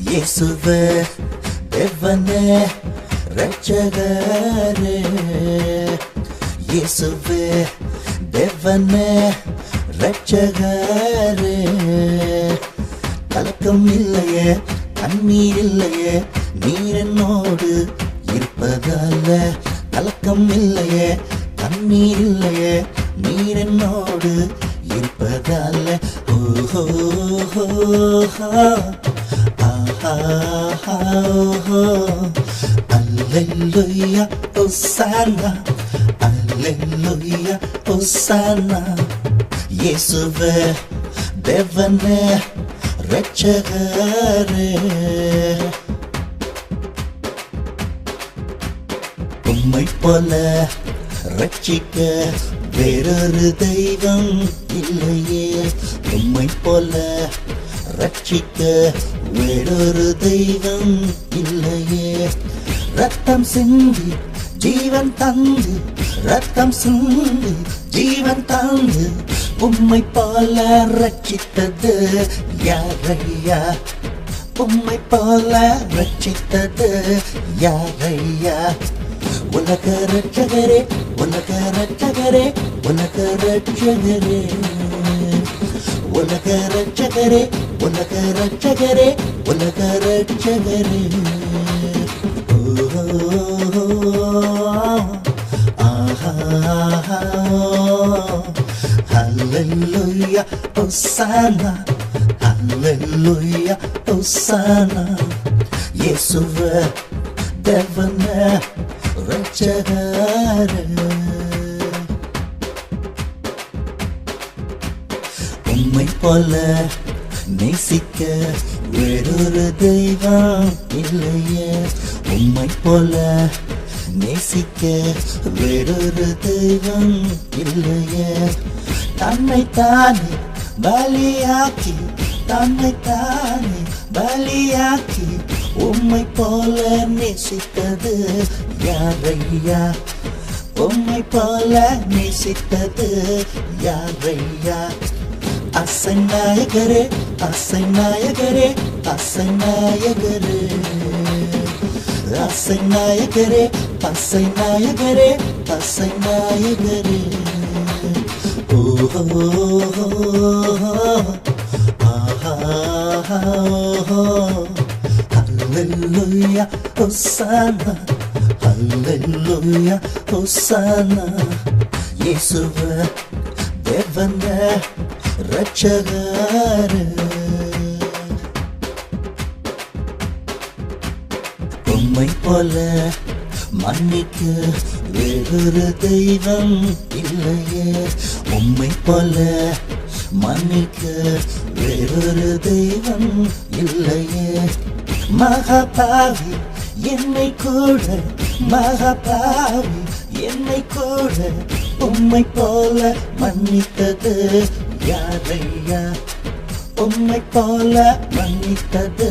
இயேசுவே தேவனே ரட்சகரே இயேசுவே தேவனே ரட்சகரே கலக்கம் இல்லையே கண்ணீர் இல்லையே நீர் என்னோடு இருப்பதால கலக்கம் இல்லையே கண்ணீர் இல்லையே நீர் என்னோடு இருப்பதால ஓஹோ அல்லேலூயா ஹோசானா அல்லேலூயா ஹோசானா இயேசுவே தேவனே ரட்சகரே உம்மை போல ரட்சிக்க வேறொரு தெய்வம் இல்லையே உம்மை போல ரட்சிக்க வேறொரு தெய்வம் இல்லையே ரத்தம் சிந்தி ஜீவன் தந்து ரத்தம் சிந்தி ஜீவன் தந்து உம்மை போல ரட்சித்தது யாரையா உம்மை போல ரட்சித்தது யாரையா உலக ரட்சகரே உலக ரட்சகரே உலக ரட்சகரே உலக ரட்சகரே உலக ரட்சகரே உலக ரட்சகரே Hallelujah, Hosanna, Hallelujah, Hosanna. Yesuve, Devane, Rachagare. Ummai pola, நேசிக்க வேறொரு தெய்வம் இல்லையே உம்மை போல நேசிக்க வேறொரு தெய்வம் இல்லையே தன்னைத்தானே பலியாக்கி தன்னைத்தானே பலியாக்கி உம்மை போல நேசித்தது யாரையா உம்மை போல நேசித்தது யாரையா அசைநாயகரே அசைநாயகரே அசைநாயகரே அசைநாயகரே அசைநாயகரே அசைநாயகரே ஓஹோ ஹல்லேலூயா ஹோசானா ஹல்லேலூயா ஹோசானா இயேசுவே தேவனே ரட்சகரே உம்மை போல மன்னிக்க வேறொரு தெய்வம் இல்லையே உம்மை போல மன்னிக்க வேறொரு தெய்வம் இல்லையே மகாபாவி என்னை கூட மகாபாவி என்னை கூட உம்மை போல மன்னித்தது யாரையா உம்மை போல மன்னித்தது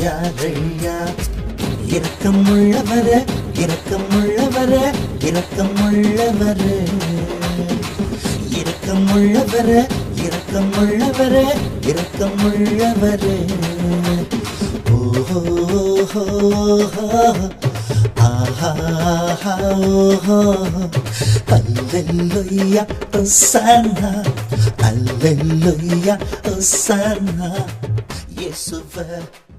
யாரையா இரக்கமுள்ளவரே இரக்கமுள்ளவரே இரக்கமுள்ளவரே இரக்கமுள்ளவரே இரக்கமுள்ளவரே இரக்கமுள்ளவரே ஓஹோ Hallelujah, Hosanna, Hallelujah, Hosanna, Yesuve.